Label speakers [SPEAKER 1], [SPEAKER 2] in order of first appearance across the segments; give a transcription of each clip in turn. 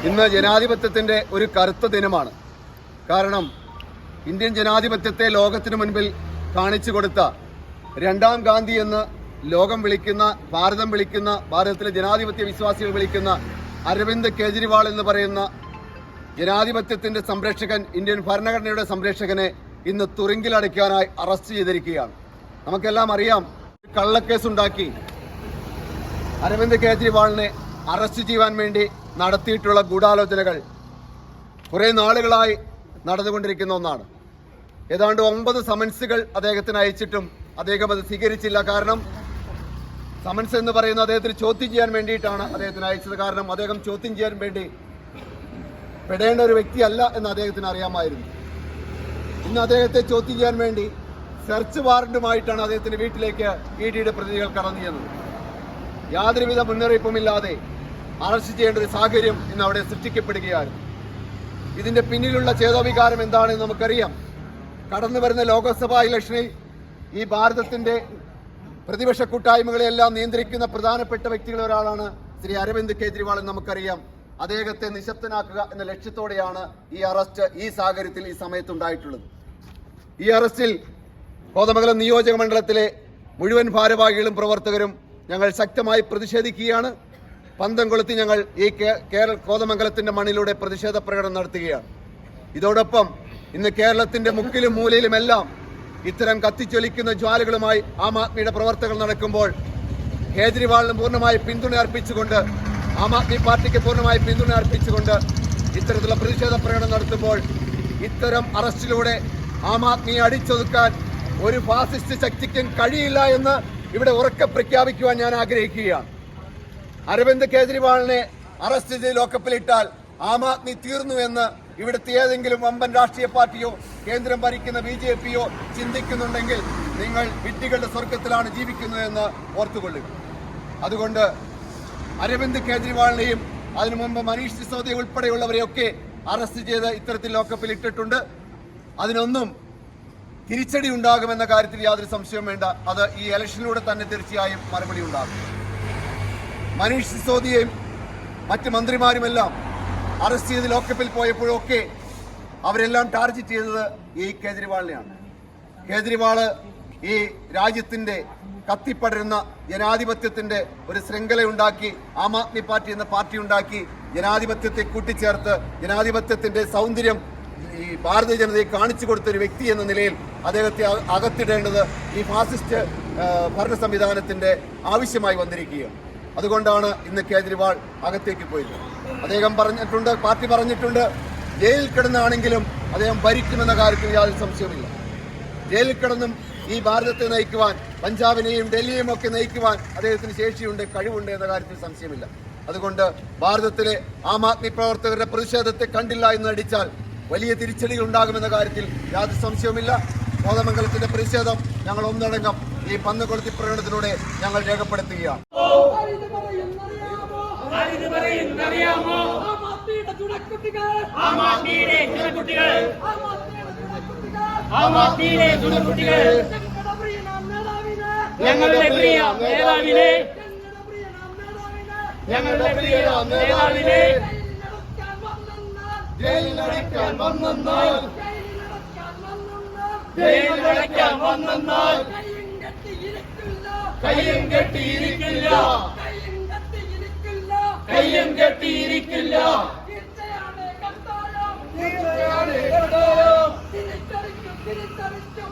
[SPEAKER 1] ഇന്ന് ജനാധിപത്യത്തിൻ്റെ ഒരു കറുത്ത ദിനമാണ്. കാരണം ഇന്ത്യൻ ജനാധിപത്യത്തെ ലോകത്തിനു മുൻപിൽ കാണിച്ചു കൊടുത്ത രണ്ടാം ഗാന്ധി എന്ന് ലോകം വിളിക്കുന്ന, ഭാരതം വിളിക്കുന്ന, ഭാരതത്തിലെ ജനാധിപത്യ വിശ്വാസികൾ വിളിക്കുന്ന അരവിന്ദ് കെജ്രിവാൾ എന്ന് പറയുന്ന ജനാധിപത്യത്തിൻ്റെ സംരക്ഷകൻ, ഇന്ത്യൻ ഭരണഘടനയുടെ സംരക്ഷകനെ ഇന്ന് തുറുങ്കിലടയ്ക്കാനായി അറസ്റ്റ് ചെയ്തിരിക്കുകയാണ്. നമുക്കെല്ലാം അറിയാം, കള്ളക്കേസുണ്ടാക്കി അരവിന്ദ് കെജ്രിവാളിനെ അറസ്റ്റ് ചെയ്യാൻ വേണ്ടി നടത്തിയിട്ടുള്ള ഗൂഢാലോചനകൾ കുറേ നാളുകളായി നടന്നുകൊണ്ടിരിക്കുന്ന ഒന്നാണ്. ഏതാണ്ട് 9 സമൻസുകൾ അദ്ദേഹത്തിന് അയച്ചിട്ടും അദ്ദേഹം അത് സ്വീകരിച്ചില്ല. കാരണം സമൻസ് എന്ന് പറയുന്നത് അദ്ദേഹത്തിന് ചോദ്യം ചെയ്യാൻ വേണ്ടിയിട്ടാണ് അദ്ദേഹത്തിന് അയച്ചത്. കാരണം അദ്ദേഹം ചോദ്യം ചെയ്യാൻ വേണ്ടി പെടേണ്ട ഒരു വ്യക്തിയല്ല എന്ന് അദ്ദേഹത്തിന് അറിയാമായിരുന്നു. ഇന്ന് അദ്ദേഹത്തെ ചോദ്യം ചെയ്യാൻ വേണ്ടി സെർച്ച് വാറന്റുമായിട്ടാണ് അദ്ദേഹത്തിന്റെ വീട്ടിലേക്ക് ഇഡിയുടെ പ്രതിനിധികൾ കടന്നു ചെന്നത്. യാതൊരുവിധ മുന്നറിയിപ്പുമില്ലാതെ അറസ്റ്റ് ചെയ്യേണ്ട ഒരു സാഹചര്യം ഇന്ന് അവിടെ സൃഷ്ടിക്കപ്പെടുകയാണ്. ഇതിന്റെ പിന്നിലുള്ള ചേതോവികാരം എന്താണെന്ന് നമുക്കറിയാം. കടന്നു വരുന്ന ലോക്സഭാ ഇലക്ഷനിൽ ഈ ഭാരതത്തിന്റെ പ്രതിപക്ഷ കൂട്ടായ്മകളെല്ലാം നിയന്ത്രിക്കുന്ന പ്രധാനപ്പെട്ട വ്യക്തികളിൽ ഒരാളാണ് ശ്രീ അരവിന്ദ് കെജ്രിവാൾ എന്ന് നമുക്കറിയാം. അദ്ദേഹത്തെ നിശബ്ദനാക്കുക എന്ന ലക്ഷ്യത്തോടെയാണ് ഈ അറസ്റ്റ് ഈ സാഹചര്യത്തിൽ ഈ സമയത്തുണ്ടായിട്ടുള്ളത്. ഈ അറസ്റ്റിൽ കോതമംഗലം നിയോജക മണ്ഡലത്തിലെ മുഴുവൻ ഭാരവാഹികളും പ്രവർത്തകരും ഞങ്ങൾ ശക്തമായി പ്രതിഷേധിക്കുകയാണ്. പന്തം കൊളുത്തി ഞങ്ങൾ ഈ കോതമംഗലത്തിന്റെ മണ്ണിലൂടെ പ്രതിഷേധ പ്രകടനം നടത്തുകയാണ്. ഇതോടൊപ്പം ഇന്ന് കേരളത്തിന്റെ മുക്കിലും മൂലയിലുമെല്ലാം ഇത്തരം കത്തിച്ചൊലിക്കുന്ന ജ്വാലകളുമായി ആം ആദ്മിയുടെ പ്രവർത്തകർ നടക്കുമ്പോൾ കേജ്രിവാളിന് പൂർണ്ണമായി പിന്തുണ അർപ്പിച്ചുകൊണ്ട്, ആം ആദ്മി പാർട്ടിക്ക് പൂർണ്ണമായി പിന്തുണ അർപ്പിച്ചുകൊണ്ട് ഇത്തരത്തിലുള്ള പ്രതിഷേധ പ്രകടനം നടത്തുമ്പോൾ ഇത്തരം അറസ്റ്റിലൂടെ ആം ആദ്മിയെ അടിച്ചൊതുക്കാൻ ഒരു ഫാസിസ്റ്റ് ശക്തിക്കും കഴിയില്ല എന്ന് ഇവിടെ ഉറക്കെ പ്രഖ്യാപിക്കുവാൻ ഞാൻ ആഗ്രഹിക്കുകയാണ്. അരവിന്ദ് കെജ്രിവാളിനെ അറസ്റ്റ് ചെയ്ത് ലോക്കപ്പിലിട്ടാൽ ആം ആദ്മി തീർന്നു എന്ന് ഇവിടുത്തെ ഏതെങ്കിലും വമ്പൻ രാഷ്ട്രീയ പാർട്ടിയോ കേന്ദ്രം ഭരിക്കുന്ന BJPയോ ചിന്തിക്കുന്നുണ്ടെങ്കിൽ നിങ്ങൾ വിഡ്ഢികളുടെ സ്വർഗത്തിലാണ് ജീവിക്കുന്നതെന്ന് ഓർത്തുകൊള്ളുക. അതുകൊണ്ട് അരവിന്ദ് കെജ്രിവാളിനെയും അതിനു മുമ്പ് മനീഷ് സിസോദിയ ഉൾപ്പെടെയുള്ളവരെയൊക്കെ അറസ്റ്റ് ചെയ്ത് ഇത്തരത്തിൽ ലോക്കപ്പിൽ ഇട്ടിട്ടുണ്ട്. അതിനൊന്നും തിരിച്ചടി ഉണ്ടാകുമെന്ന കാര്യത്തിൽ യാതൊരു സംശയവും വേണ്ട. അത് ഈ ഇലക്ഷനിലൂടെ തന്നെ തീർച്ചയായും മറുപടി ഉണ്ടാകും. മനീഷ് സിസോദിയയും മറ്റ് മന്ത്രിമാരുമെല്ലാം അറസ്റ്റ് ചെയ്ത് ലോക്കപ്പിൽ പോയപ്പോഴൊക്കെ അവരെല്ലാം ടാർഗറ്റ് ചെയ്തത് ഈ കേജ്രിവാളിനെയാണ്. കേജ്രിവാള് ഈ രാജ്യത്തിന്റെ കത്തിപ്പടരുന്ന ജനാധിപത്യത്തിന്റെ ഒരു ശൃംഖലയുണ്ടാക്കി, ആം ആദ്മി പാർട്ടി എന്ന പാർട്ടി ഉണ്ടാക്കി, ജനാധിപത്യത്തെ കൂട്ടിച്ചേർത്ത് ജനാധിപത്യത്തിന്റെ സൗന്ദര്യം ഈ ഭാരതീയ ജനതയെ കാണിച്ചു കൊടുത്തൊരു വ്യക്തി എന്ന നിലയിൽ അദ്ദേഹത്തെ അകത്തിടേണ്ടത് ഈ ഫാസിസ്റ്റ് ഭരണ സംവിധാനത്തിന്റെ ആവശ്യമായി വന്നിരിക്കുകയാണ്. അതുകൊണ്ടാണ് ഇന്ന് കേജ്രിവാൾ അകത്തേക്ക് പോയത്. അദ്ദേഹം പറഞ്ഞിട്ടുണ്ട്, പാർട്ടി പറഞ്ഞിട്ടുണ്ട്, ജയിലിൽ കിടന്നാണെങ്കിലും അദ്ദേഹം ഭരിക്കുമെന്ന കാര്യത്തിൽ യാതൊരു സംശയമില്ല. ജയിലിൽ കിടന്നും ഈ ഭാരതത്തെ നയിക്കുവാൻ, പഞ്ചാബിനെയും ഡൽഹിയെയും ഒക്കെ നയിക്കുവാൻ അദ്ദേഹത്തിന് ശേഷിയുണ്ട്, കഴിവുണ്ട് എന്ന കാര്യത്തിൽ സംശയമില്ല. അതുകൊണ്ട് ഭാരതത്തിലെ ആം ആദ്മി പ്രവർത്തകരുടെ പ്രതിഷേധത്തെ കണ്ടില്ല എന്ന് നടിച്ചാൽ വലിയ തിരിച്ചടികൾ ഉണ്ടാകുമെന്ന കാര്യത്തിൽ യാതൊരു സംശയവുമില്ല. കോതമംഗലത്തിന്റെ പ്രതിഷേധം ഞങ്ങൾ ഒന്നടങ്കം ഈ പന്ത് കൊളുത്തി പ്രകടനത്തിലൂടെ ഞങ്ങൾ രേഖപ്പെടുത്തുകയാണ്.
[SPEAKER 2] ഞങ്ങളുടെ പ്രിയ നേതാവിനെ, ഞങ്ങളുടെ പ്രിയ നേതാവിനെ
[SPEAKER 1] ജയിലിലടയ്ക്കാൻ വന്നാൽ,
[SPEAKER 2] ജയിലിലടയ്ക്കാൻ വന്നാൽ കയ്യും കെട്ടിയിരിക്കില്ല, കയ്യും കെട്ടിയിരിക്കില്ല.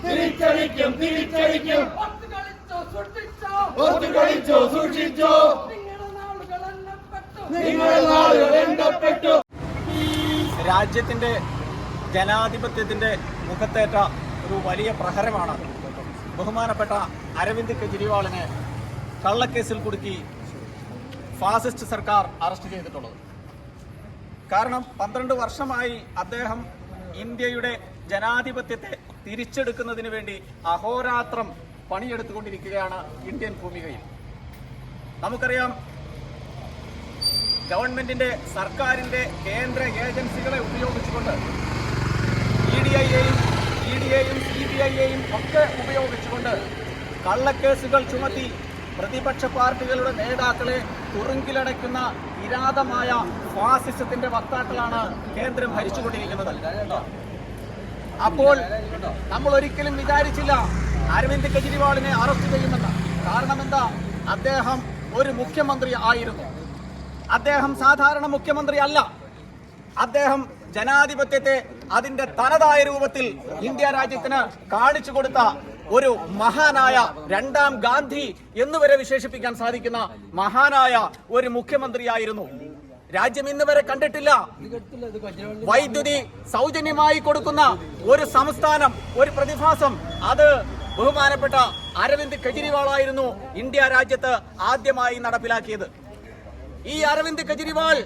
[SPEAKER 2] തിരിച്ചടിക്കും, തിരിച്ചടിക്കും. ഒത്തുകളിച്ചോ, സൂക്ഷിച്ചോ, നിങ്ങളുടെ നാളുകൾ എണ്ണപ്പെട്ടു.
[SPEAKER 3] രാജ്യത്തിൻ്റെ ജനാധിപത്യത്തിൻ്റെ മുഖത്തേറ്റ ഒരു വലിയ പ്രഹരമാണ് ബഹുമാനപ്പെട്ട അരവിന്ദ് കെജ്രിവാളിനെ കള്ളക്കേസിൽ കുടുക്കി ഫാസിസ്റ്റ് സർക്കാർ അറസ്റ്റ് ചെയ്തിട്ടുള്ളത്. കാരണം 12 വർഷമായി അദ്ദേഹം ഇന്ത്യയുടെ ജനാധിപത്യത്തെ തിരിച്ചെടുക്കുന്നതിന് വേണ്ടി അഹോരാത്രം പണിയെടുത്തുകൊണ്ടിരിക്കുകയാണ് ഇന്ത്യൻ ഭൂമികയിൽ. നമുക്കറിയാം, ഗവൺമെന്റിന്റെ, സർക്കാരിന്റെ കേന്ദ്ര ഏജൻസികളെ ഉപയോഗിച്ചുകൊണ്ട് ഇഡിയെയും CBIയെയും ഒക്കെ ഉപയോഗിച്ചുകൊണ്ട് കള്ളക്കേസുകൾ ചുമത്തി പ്രതിപക്ഷ പാർട്ടികളുടെ നേതാക്കളെ തുറുങ്കിലടയ്ക്കുന്ന കിരാതമായ ഫാസിസത്തിന്റെ വക്താക്കളാണ് കേന്ദ്രം ഭരിച്ചുകൊണ്ടിരിക്കുന്നത്. അപ്പോൾ നമ്മൾ ഒരിക്കലും വിചാരിച്ചില്ല അരവിന്ദ് കെജ്രിവാളിനെ അറസ്റ്റ് ചെയ്യുമെന്ന്. കാരണം എന്താ? അദ്ദേഹം ഒരു മുഖ്യമന്ത്രി ആയിരുന്നു. അദ്ദേഹം സാധാരണ മുഖ്യമന്ത്രി അല്ല. അദ്ദേഹം ജനാധിപത്യത്തെ അതിന്റെ തനതായ രൂപത്തിൽ ഇന്ത്യ രാജ്യത്തിന് കാണിച്ചു കൊടുത്ത ഒരു മഹാനായ രണ്ടാം ഗാന്ധി എന്നുവരെ വിശേഷിപ്പിക്കാൻ സാധിക്കുന്ന മഹാനായ ഒരു മുഖ്യമന്ത്രിയായിരുന്നു. രാജ്യം ഇന്ന് വരെ കണ്ടിട്ടില്ല വൈദ്യുതി സൗജന്യമായി കൊടുക്കുന്ന ഒരു സംസ്ഥാനം, ഒരു പ്രതിഭാസം. അത് ബഹുമാനപ്പെട്ട അരവിന്ദ് കെജ്രിവാൾ ആയിരുന്നു ഇന്ത്യ രാജ്യത്ത് ആദ്യമായി നടപ്പിലാക്കിയത്. ഈ അരവിന്ദ് കെജ്രിവാൾ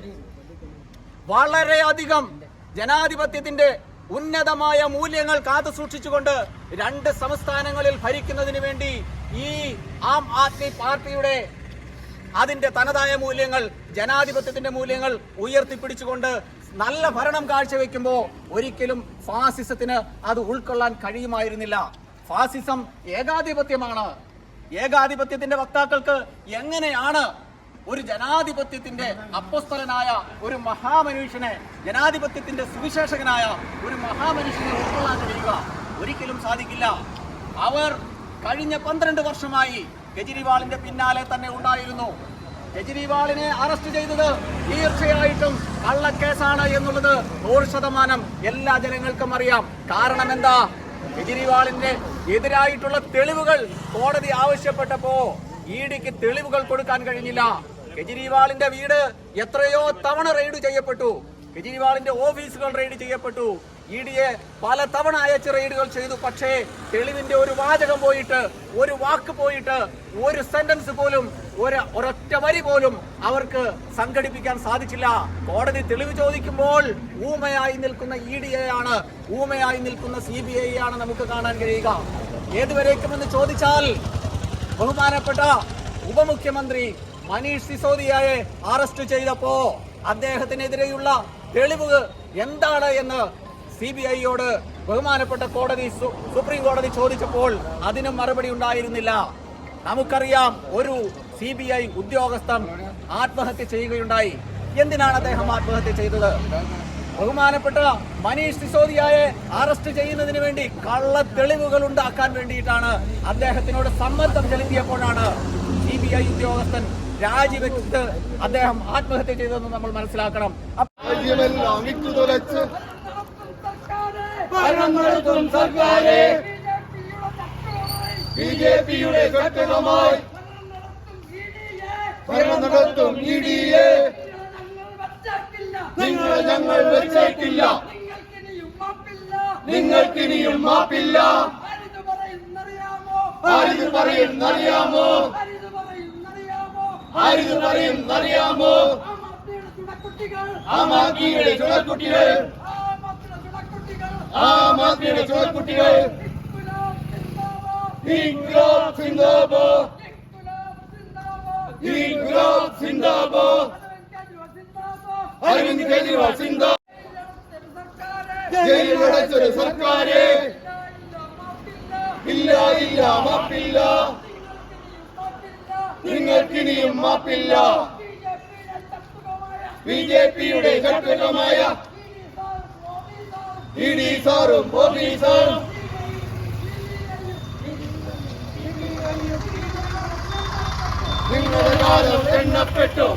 [SPEAKER 3] വളരെയധികം ജനാധിപത്യത്തിന്റെ ഉന്നതമായ മൂല്യങ്ങൾ കാത്തു സൂക്ഷിച്ചുകൊണ്ട് 2 സംസ്ഥാനങ്ങളിൽ ഭരിക്കുന്നതിന് വേണ്ടി ഈ ആം ആദ്മി പാർട്ടിയുടെ അതിന്റെ തനതായ മൂല്യങ്ങൾ, ജനാധിപത്യത്തിന്റെ മൂല്യങ്ങൾ ഉയർത്തിപ്പിടിച്ചുകൊണ്ട് നല്ല ഭരണം കാഴ്ചവെക്കുമ്പോൾ ഒരിക്കലും ഫാസിസത്തിന് അത് ഉൾക്കൊള്ളാൻ കഴിയുമായിരുന്നില്ല. ഫാസിസം ഏകാധിപത്യമാണ്. ഏകാധിപത്യത്തിന്റെ വക്താക്കൾക്ക് എങ്ങനെയാണ് ഒരു ജനാധിപത്യത്തിന്റെ അപ്പോസ്തലനായ ഒരു മഹാമനുഷ്യനെ, ജനാധിപത്യത്തിന്റെ സുവിശേഷകനായ ഒരു മഹാമനുഷ്യനെ ഉൾക്കൊള്ളാൻ കഴിയുക? ഒരിക്കലും സാധിക്കില്ല. അവർ കഴിഞ്ഞ 12 വർഷമായി കെജ്രിവാളിന്റെ പിന്നാലെ തന്നെ ഉണ്ടായിരുന്നു. കെജ്രിവാളിനെ അറസ്റ്റ് ചെയ്തത് തീർച്ചയായിട്ടും കള്ളക്കേസാണ് എന്നുള്ളത് 100% എല്ലാ ജനങ്ങൾക്കും അറിയാം. കാരണം എന്താ? കെജ്രിവാളിന്റെ എതിരായിട്ടുള്ള തെളിവുകൾ കോടതി ആവശ്യപ്പെട്ടപ്പോ ഇഡിക്ക് തെളിവുകൾ കൊടുക്കാൻ കഴിഞ്ഞില്ല. കെജ്രിവാളിന്റെ വീട് എത്രയോ തവണ റെയ്ഡ് ചെയ്യപ്പെട്ടു. കെജ്രിവാളിന്റെ ഓഫീസുകൾ റെയ്ഡ് ചെയ്യപ്പെട്ടു. ഇഡിയെ പല തവണ അയച്ച് റെയ്ഡുകൾ ചെയ്തു. പക്ഷേ തെളിവിന്റെ ഒരു വാചകം പോയിട്ട്, ഒരു വാക്ക് പോയിട്ട്, ഒരു സെന്റൻസ് പോലും, ഒരൊറ്റ വരി പോലും അവർക്ക് സംഘടിപ്പിക്കാൻ സാധിച്ചില്ല. കോടതി തെളിവ് ചോദിക്കുമ്പോൾ ഊമയായി നിൽക്കുന്ന ഇഡിയെയാണ്, ഊമയായി നിൽക്കുന്ന CBI ആണ് നമുക്ക് കാണാൻ കഴിയുക. ഏതുവരേക്കുമെന്ന് ചോദിച്ചാൽ ബഹുമാനപ്പെട്ട ഉപമുഖ്യമന്ത്രി മനീഷ് സിസോദിയയെ അറസ്റ്റ് ചെയ്തപ്പോ അദ്ദേഹത്തിനെതിരെയുള്ള തെളിവ് എന്താണ് എന്ന് CBIയോട് ബഹുമാനപ്പെട്ട കോടതി, സുപ്രീം കോടതി ചോദിച്ചപ്പോൾ അതിനും മറുപടി ഉണ്ടായിരുന്നില്ല. നമുക്കറിയാം, ഒരു CBI ഉദ്യോഗസ്ഥൻ ആത്മഹത്യ ചെയ്യുകയുണ്ടായി. എന്തിനാണ് അദ്ദേഹം ആത്മഹത്യ ചെയ്തത്? ബഹുമാനപ്പെട്ട മനീഷ് സിസോദിയയെ അറസ്റ്റ് ചെയ്യുന്നതിന് വേണ്ടി കള്ള തെളിവുകൾ ഉണ്ടാക്കാൻ വേണ്ടിയിട്ടാണ്. അദ്ദേഹത്തിനോട് സമ്മർദ്ദം ചെലുത്തിയപ്പോഴാണ് CBI ഉദ്യോഗസ്ഥൻ രാജിവെച്ചിട്ട് അദ്ദേഹം ആത്മഹത്യ ചെയ്തതെന്ന് നമ്മൾ മനസ്സിലാക്കണം.
[SPEAKER 2] ഭരണം നടത്തും സർക്കാരെ BJPയുടെ ഘടകമായി ഭരണം നടത്തും EDയെ ഞങ്ങൾ വെച്ചേക്കില്ല. നിങ്ങൾക്കിനിയും മാപ്പില്ല. ആരിത് പറയുന്നറിയാമോ? ആരിത് പറയുന്നറിയാമോ? ആം ആദ്മിയുടെ ചുണക്കുട്ടികൾ, ആം ആദ്മിയുടെ ചുണക്കുട്ടികൾ. ഇൻക്ലാബ് സിന്ദാബാദ്, ഇൻക്ലാബ് സിന്ദാബാദ്. അരവിന്ദ് കെജ്രിവാൾ സിന്ദാബാദ്. ജയിലടച്ചൊരു സർക്കാരെ ഇല്ല, ഇല്ല, മാപ്പില്ല. നിങ്ങൾക്കിനിയും മാപ്പില്ല. BJPയുടെ ഘടകമായ ED സാറും ഓഫീസറും നിങ്ങളുടെ കാലം എണ്ണപ്പെട്ടു.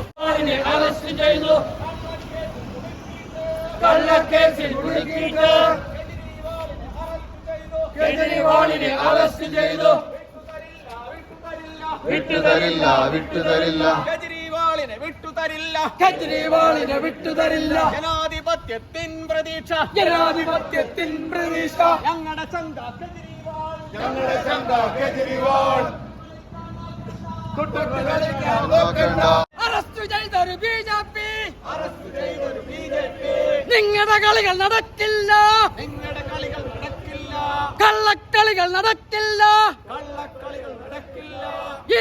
[SPEAKER 2] അറസ്റ്റ് ചെയ്തു, കള്ളക്കേസിൽ കുടുക്കിയിട്ട് കെജ്രിവാളിനെ അറസ്റ്റ് ചെയ്തു. വിട്ടുതരില്ല, വിട്ടുതരില്ല.
[SPEAKER 3] കെജ്രിവാളിനെ വിട്ടുതരില്ല,
[SPEAKER 2] കെജ്രിവാളിനെ വിട്ടുതരില്ല.
[SPEAKER 3] ജനാധിപത്യത്തിൻ പ്രതീക്ഷ,
[SPEAKER 2] ജനാധിപത്യത്തിൻ പ്രതീക്ഷ.
[SPEAKER 3] ഞങ്ങളുടെ ചങ്ക കെജ്രിവാൾ,
[SPEAKER 2] ഞങ്ങളുടെ ചങ്ക കെജ്രിവാൾ. കുട്ടികൾ കളിക്കാൻ നോക്കണ്ട.
[SPEAKER 4] അറസ്റ്റ് ചെയ്തൊരു BJP,
[SPEAKER 3] അറസ്റ്റ് ചെയ്തൊരു BJP.
[SPEAKER 4] നിങ്ങളുടെ കളികൾ നടക്കില്ല,
[SPEAKER 3] നിങ്ങളുടെ കളികൾ നടക്കില്ല,
[SPEAKER 4] കള്ളക്കളികൾ നടക്കില്ല.
[SPEAKER 3] കള്ളക്കളികൾ നടക്കില്ല.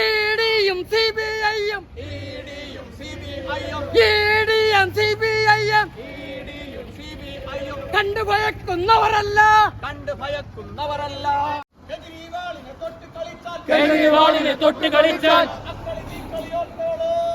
[SPEAKER 4] EDയും CBIയും,
[SPEAKER 3] EDയും CBIയും,
[SPEAKER 4] EDയും CBIയും
[SPEAKER 3] EDയും CBIയും
[SPEAKER 4] കണ്ടുഭയക്കുന്നവരല്ല,
[SPEAKER 3] കണ്ട് ഭയക്കുന്നവരല്ല. കെജ്രിവാളിനെ തൊട്ട് കളിച്ചാൽ,
[SPEAKER 2] കെജ്രിവാളിനെ തൊട്ട് കളിച്ചാൽ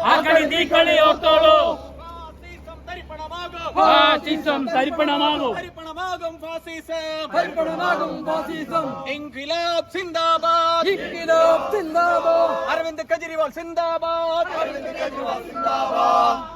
[SPEAKER 2] ആക്കണി തീക്കളി ഓർത്തോളൂ.
[SPEAKER 3] ഫാസിസം തരിപ്പണമാകും.
[SPEAKER 2] ഫാസിസം തരിപ്പണമാകും.
[SPEAKER 3] തരിപ്പണമാകും ഫാസിസം.
[SPEAKER 4] തരിപ്പണമാകും ഫാസിസം.
[SPEAKER 3] ഇൻക്വിലാബ് സിന്ദാബാദ്.
[SPEAKER 4] ഇൻക്വിലാബ് സിന്ദാബാദ്.
[SPEAKER 3] അരവിന്ദ് കെജ്രിവാൾ സിന്ദാബാദ്. അരവിന്ദ് കെജ്രിവാൾ സിന്ദാബാദ്.